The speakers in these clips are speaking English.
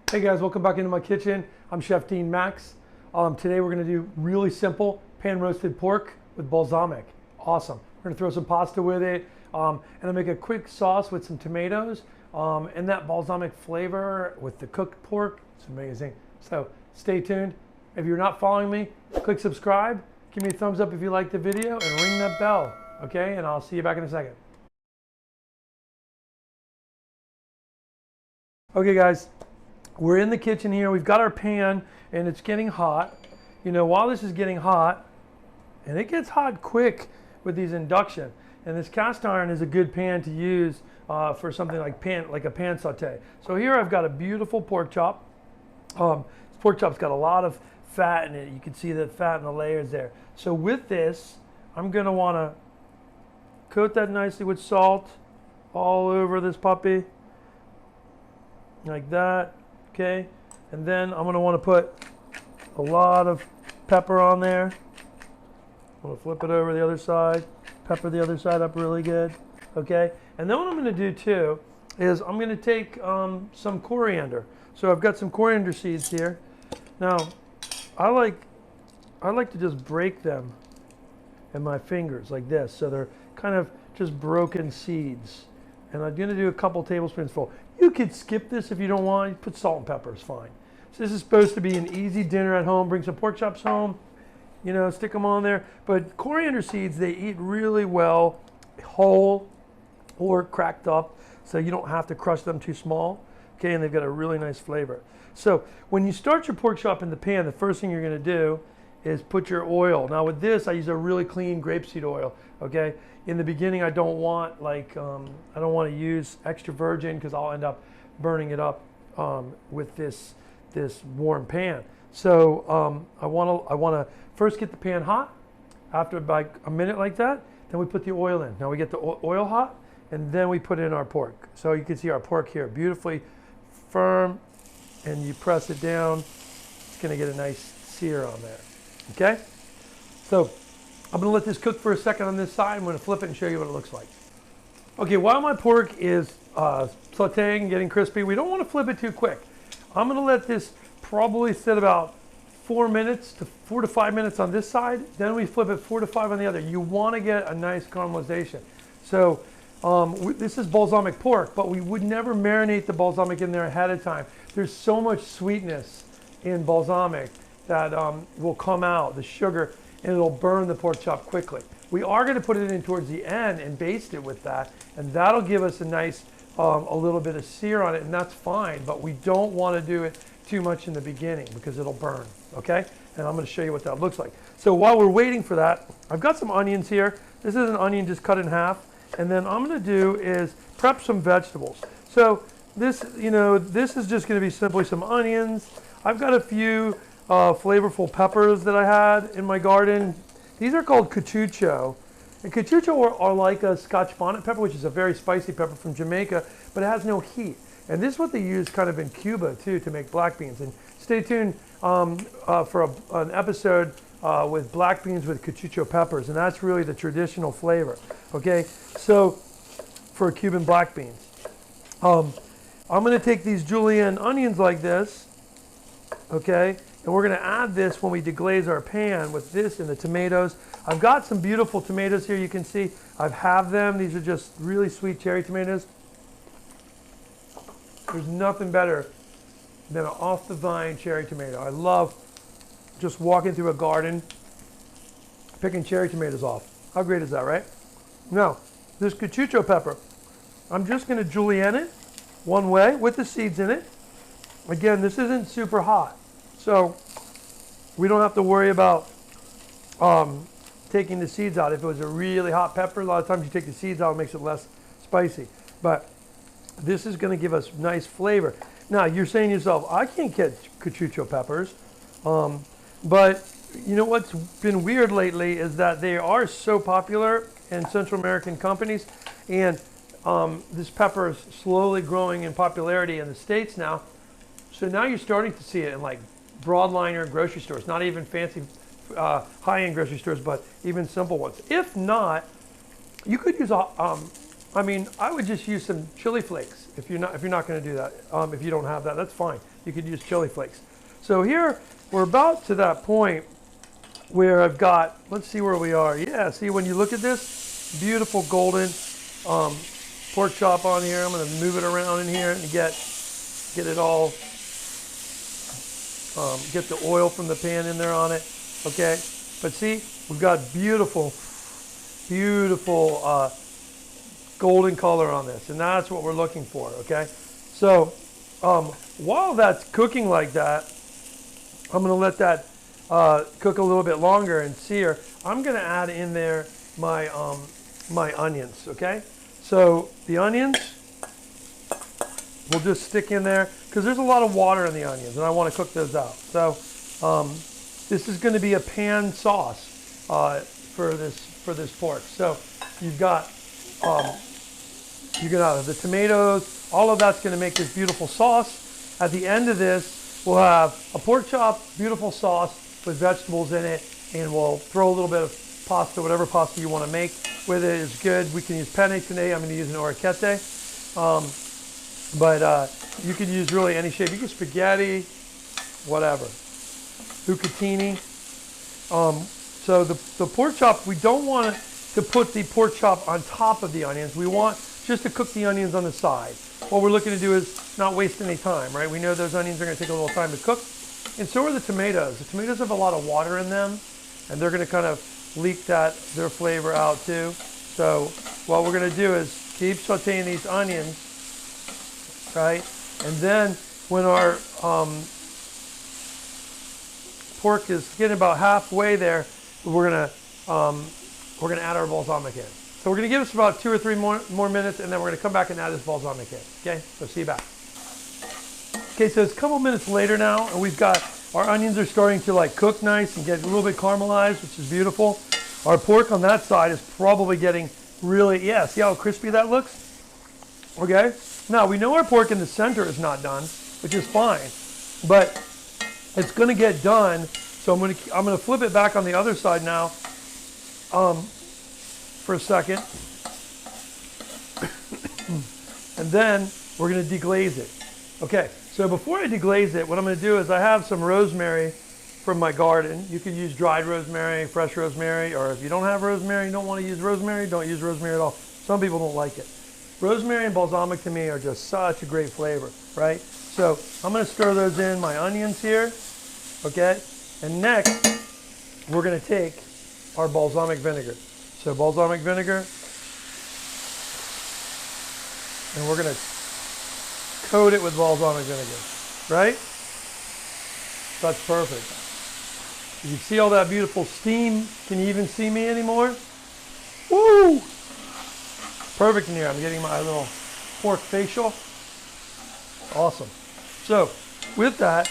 Hey guys, welcome back into my kitchen. I'm Chef Dean Max. Today we're going to do really simple pan roasted pork with balsamic. Awesome. We're going to throw some pasta with it, and I'll make a quick sauce with some tomatoes, and that balsamic flavor with the cooked pork. It's amazing. So stay tuned. If you're not following me, click subscribe. Give me a thumbs up if you like the video and ring that bell. Okay, and I'll see you back in a second. Okay guys, we're in the kitchen here. We've got our pan and it's getting hot. You know, while this is getting hot, and it gets hot quick with these induction, and this cast iron is a good pan to use for something like a pan saute. So here I've got a beautiful pork chop. This pork chop's got a lot of fat in it. You can see the fat in the layers there. So with this, I'm gonna wanna coat that nicely with salt all over this puppy, like that. Okay, and then I'm going to want to put a lot of pepper on there. I'm going to flip it over the other side, pepper the other side up really good. Okay, and then what I'm going to do too is I'm going to take some coriander. So I've got some coriander seeds here. Now I like to just break them in my fingers like this, so they're kind of just broken seeds. And I'm going to do a couple tablespoons full. You could skip this if you don't want. Put salt and pepper, it's fine. So this is supposed to be an easy dinner at home. Bring some pork chops home, you know, stick them on there. But coriander seeds, they eat really well whole or cracked up, so you don't have to crush them too small. Okay, and they've got a really nice flavor. So when you start your pork chop in the pan, the first thing you're going to do is put your oil. Now with this, I use a really clean grapeseed oil. Okay, in the beginning, I don't want I don't want to use extra virgin because I'll end up burning it up with this warm pan. So I want to first get the pan hot. After about a minute like that, then we put the oil in. Now we get the oil hot, and then we put in our pork. So you can see our pork here, beautifully firm, and you press it down. It's going to get a nice sear on there. Okay, so I'm going to let this cook for a second on this side. I'm going to flip it and show you what it looks like. Okay, while my pork is sauteing and getting crispy, we don't want to flip it too quick. I'm going to let this probably sit about 4 to 5 minutes on this side. Then we flip it 4 to 5 on the other. You want to get a nice caramelization. So this is balsamic pork, but we would never marinate the balsamic in there ahead of time. There's so much sweetness in balsamic that will come out, the sugar, and it'll burn the pork chop quickly. We are going to put it in towards the end and baste it with that, and that'll give us a nice, a little bit of sear on it, and that's fine, but we don't want to do it too much in the beginning because it'll burn, okay? And I'm going to show you what that looks like. So while we're waiting for that, I've got some onions here. This is an onion just cut in half, and then I'm going to do is prep some vegetables. So this, you know, this is just going to be simply some onions. I've got a few flavorful peppers that I had in my garden. These are called cachucho. And cachucho are like a Scotch bonnet pepper, which is a very spicy pepper from Jamaica, but it has no heat. And this is what they use kind of in Cuba too to make black beans. And stay tuned for an episode with black beans with cachucho peppers, and that's really the traditional flavor. Okay, so for Cuban black beans, I'm going to take these julienne onions like this. Okay, and we're going to add this when we deglaze our pan with this and the tomatoes. I've got some beautiful tomatoes here. You can see I've halved them. These are just really sweet cherry tomatoes. There's nothing better than an off the vine cherry tomato. I love just walking through a garden, picking cherry tomatoes off. How great is that, right? Now, this cachucho pepper, I'm just going to julienne it one way with the seeds in it. Again, this isn't super hot, so we don't have to worry about taking the seeds out. If it was a really hot pepper, a lot of times you take the seeds out, it makes it less spicy. But this is going to give us nice flavor. Now, you're saying to yourself, I can't get cachucho peppers, but you know what's been weird lately is that they are so popular in Central American companies, and this pepper is slowly growing in popularity in the States now. So now you're starting to see it in like broadliner grocery stores, not even fancy high-end grocery stores, but even simple ones. If not, you could use a I mean, I would just use some chili flakes if you're not going to do that. If you don't have that, that's fine. You could use chili flakes. So here we're about to that point where I've got. Let's see where we are. Yeah, see when you look at this beautiful golden pork chop on here. I'm going to move it around in here and get it all. Get the oil from the pan in there on it. Okay, but see, we've got beautiful golden color on this, and that's what we're looking for. Okay, so while that's cooking like that, I'm going to let that cook a little bit longer and sear. I'm going to add in there my my onions. Okay, so the onions we'll just stick in there because there's a lot of water in the onions, and I want to cook those out. So this is going to be a pan sauce for this pork. So you've got you're going to have the tomatoes. All of that's going to make this beautiful sauce. At the end of this, we'll have a pork chop, beautiful sauce with vegetables in it, and we'll throw a little bit of pasta, whatever pasta you want to make with it is good. We can use penne today. I'm going to use an orecchiette. But you could use really any shape. You can spaghetti, whatever. Bucatini. So the pork chop, we don't want to put the pork chop on top of the onions. We want just to cook the onions on the side. What we're looking to do is not waste any time, right? We know those onions are going to take a little time to cook. And so are the tomatoes. The tomatoes have a lot of water in them, and they're going to kind of leak their flavor out too. So what we're going to do is keep sauteing these onions, right? And then when our pork is getting about halfway there, we're gonna add our balsamic in. So we're gonna give us about 2 or 3 more minutes, and then we're gonna come back and add this balsamic in. Okay, so see you back. Okay, so it's a couple minutes later now, and we've got our onions are starting to like cook nice and get a little bit caramelized, which is beautiful. Our pork on that side is probably getting really, yeah, see how crispy that looks? Okay, now we know our pork in the center is not done, which is fine, but it's gonna get done. So I'm gonna flip it back on the other side now for a second. And then we're gonna deglaze it. Okay, so before I deglaze it, what I'm gonna do is I have some rosemary from my garden. You can use dried rosemary, fresh rosemary, or if you don't have rosemary, you don't wanna use rosemary, don't use rosemary at all. Some people don't like it. Rosemary and balsamic to me are just such a great flavor, right? So I'm gonna stir those in my onions here, okay? And next, we're gonna take our balsamic vinegar. So balsamic vinegar, and we're gonna coat it with balsamic vinegar, right? That's perfect. You can see all that beautiful steam. Can you even see me anymore? Woo! Perfect in here. I'm getting my little pork facial. Awesome. So with that,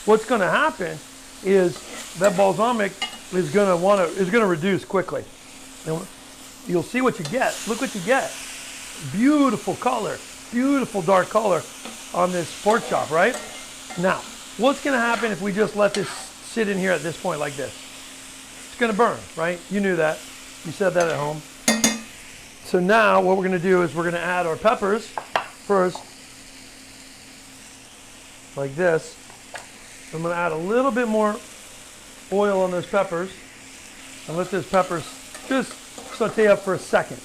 what's going to happen is that balsamic is going to reduce quickly. And you'll see what you get. Look what you get. Beautiful color, beautiful dark color on this pork chop, right? Now, what's going to happen if we just let this sit in here at this point like this? It's going to burn, right? You knew that. You said that at home. So now what we're going to do is we're going to add our peppers first, like this. I'm going to add a little bit more oil on those peppers and let those peppers just saute up for a second.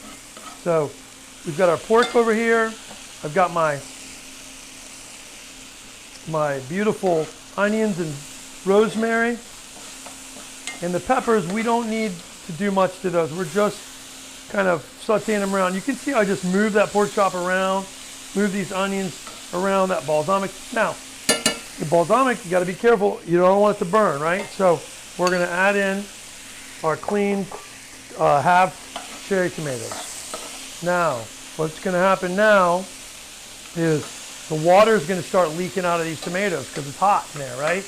So we've got our pork over here. I've got my beautiful onions and rosemary. And the peppers, we don't need to do much to those. We're just kind of sauteing them around. You can see I just move that pork chop around, move these onions around that balsamic. Now, the balsamic, you got to be careful. You don't want it to burn, right? So we're going to add in our clean half cherry tomatoes. Now, what's going to happen now is the water is going to start leaking out of these tomatoes because it's hot in there, right?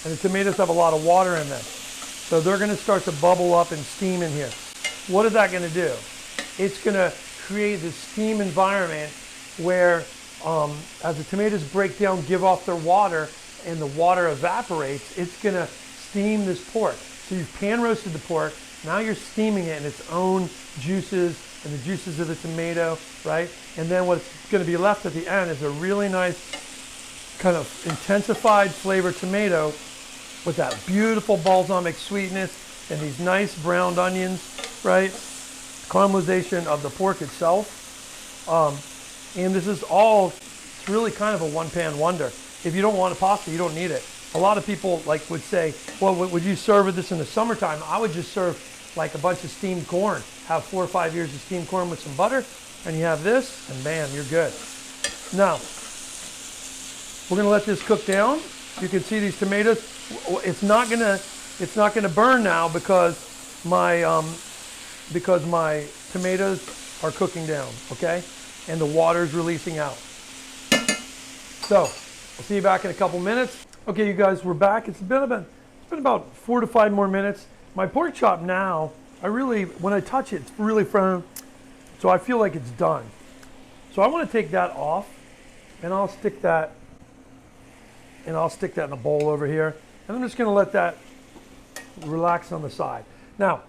And the tomatoes have a lot of water in them. So they're going to start to bubble up and steam in here. What is that going to do? It's going to create this steam environment where as the tomatoes break down, give off their water, and the water evaporates, it's going to steam this pork. So you've pan roasted the pork, now you're steaming it in its own juices and the juices of the tomato, right? And then what's going to be left at the end is a really nice kind of intensified flavored tomato with that beautiful balsamic sweetness and these nice browned onions, right? Caramelization of the pork itself. And this is all, it's really kind of a one-pan wonder. If you don't want a pasta, you don't need it. A lot of people would say, well, would you serve this in the summertime? I would just serve like a bunch of steamed corn. Have 4 or 5 years of steamed corn with some butter, and you have this, and bam, you're good. Now, we're gonna let this cook down. You can see these tomatoes. It's not gonna burn now because my tomatoes are cooking down, okay? And the water's releasing out. So, I'll see you back in a couple minutes. Okay, you guys, we're back. It's been about 4 to 5 more minutes. My pork chop now, when I touch it, it's really firm, so I feel like it's done. So I want to take that off, and I'll stick that in a bowl over here, and I'm just going to let that relax on the side. Now,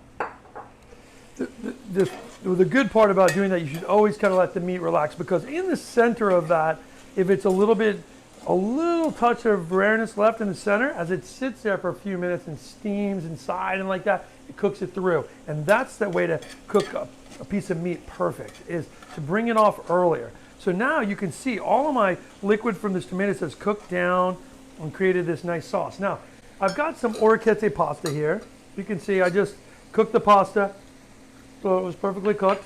the good part about doing that, you should always kind of let the meat relax, because in the center of that, if it's a little touch of rareness left in the center, as it sits there for a few minutes and steams inside and like that, it cooks it through. And that's the way to cook a piece of meat perfect, is to bring it off earlier. So now you can see all of my liquid from this tomato has cooked down and created this nice sauce. Now, I've got some orecchiette pasta here. You can see I just cooked the pasta, so it was perfectly cooked.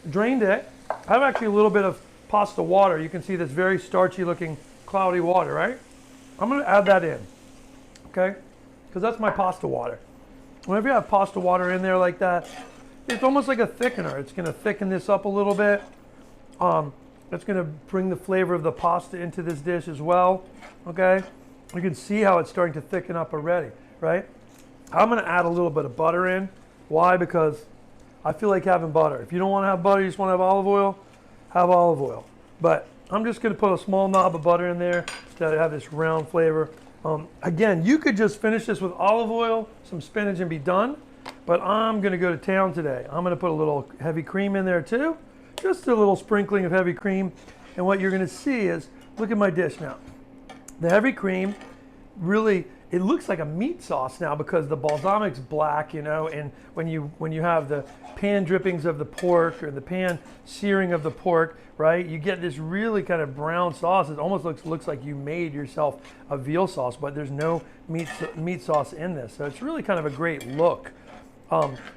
Drained it. I have actually a little bit of pasta water. You can see this very starchy looking cloudy water, right? I'm going to add that in, okay? Because that's my pasta water. Whenever you have pasta water in there like that, it's almost like a thickener. It's going to thicken this up a little bit. It's going to bring the flavor of the pasta into this dish as well, okay? You can see how it's starting to thicken up already, right? I'm going to add a little bit of butter in. Why? Because I feel like having butter. If you don't want to have butter, you just want to have olive oil, have olive oil. But I'm just going to put a small knob of butter in there to have this round flavor. Again, you could just finish this with olive oil, some spinach, and be done. But I'm going to go to town today. I'm going to put a little heavy cream in there too. Just a little sprinkling of heavy cream. And what you're going to see is, look at my dish now. The heavy cream really, it looks like a meat sauce now because the balsamic's black, you know, and when you have the pan drippings of the pork or the pan searing of the pork, right, you get this really kind of brown sauce. It almost looks like you made yourself a veal sauce, but there's no meat sauce in this. So it's really kind of a great look.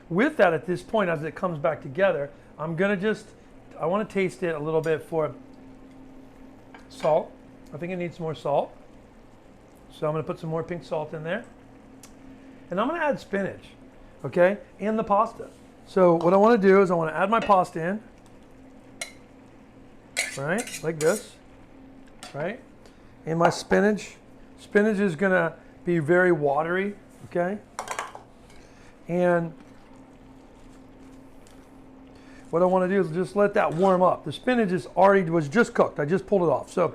With that, at this point, as it comes back together, I want to taste it a little bit for salt. I think it needs more salt. So I'm going to put some more pink salt in there. And I'm going to add spinach, okay, and the pasta. So what I want to do is I want to add my pasta in, right, like this, right? And my spinach is going to be very watery, okay? And what I want to do is just let that warm up. The spinach was just cooked. I just pulled it off. So,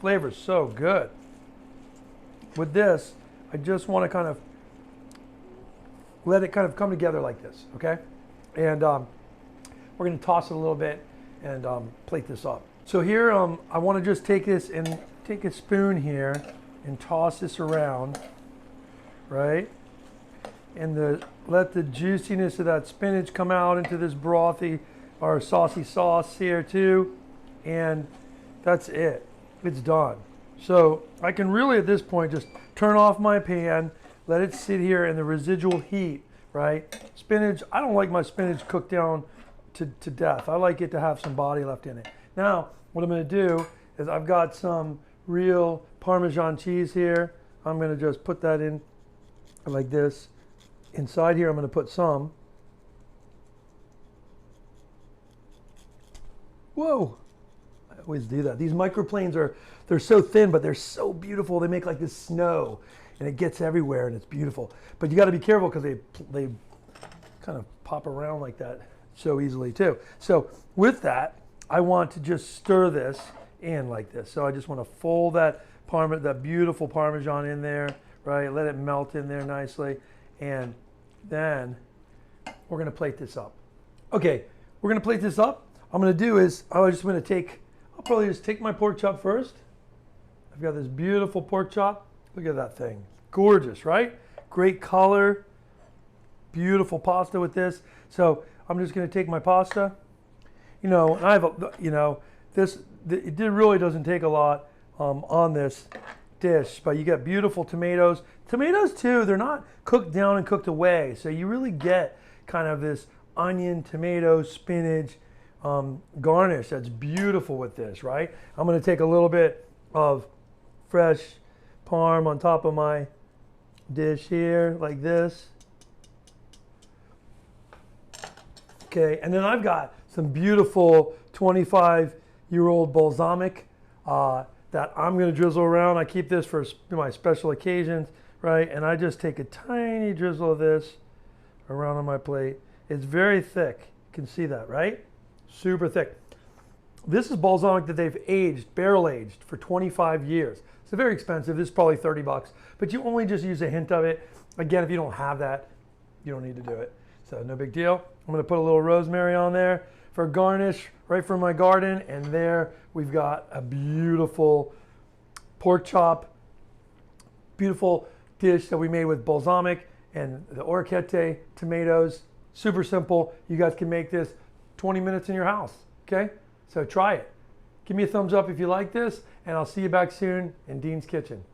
flavor's so good. With this, I just want to kind of let it kind of come together like this, okay? And we're going to toss it a little bit and plate this up. So here, I want to just take a spoon here and toss this around, right? And let the juiciness of that spinach come out into this brothy or saucy sauce here too. And that's it. It's done. So I can really at this point just turn off my pan, let it sit here in the residual heat, right? Spinach, I don't like my spinach cooked down to death. I like it to have some body left in it. Now, what I'm going to do is I've got some real Parmesan cheese here. I'm going to just put that in like this. Inside here, I'm going to put some. Whoa! I always do that. These microplanes they're so thin, but they're so beautiful. They make like this snow, and it gets everywhere, and it's beautiful. But you got to be careful because they kind of pop around like that so easily too. So with that, I want to just stir this in like this. So I just want to fold that beautiful Parmesan in there, right? Let it melt in there nicely, and then we're going to plate this up. Okay, we're gonna plate this up. I'm gonna do is, I'll probably just take my pork chop first. I've got this beautiful pork chop. Look at that thing, gorgeous, right? Great color, beautiful pasta with this. So I'm just gonna take my pasta. You know, and I have it really doesn't take a lot on this dish, but you get beautiful tomatoes. Tomatoes too, they're not cooked down and cooked away, so you really get kind of this onion, tomato, spinach garnish that's beautiful with this, right? I'm going to take a little bit of fresh parm on top of my dish here, like this. Okay, and then I've got some beautiful 25-year-old balsamic that I'm going to drizzle around. I keep this for my special occasions, right? And I just take a tiny drizzle of this around on my plate. It's very thick. You can see that, right? Super thick. This is balsamic that they've aged, barrel aged for 25 years. It's very expensive. This is probably 30 bucks, but you only just use a hint of it. Again, if you don't have that, you don't need to do it. So no big deal. I'm going to put a little rosemary on there for garnish right from my garden. And there we've got a beautiful pork chop, beautiful dish that we made with balsamic and the orecchiette tomatoes. Super simple. You guys can make this 20 minutes in your house, okay? So try it. Give me a thumbs up if you like this, and I'll see you back soon in Dean's Kitchen.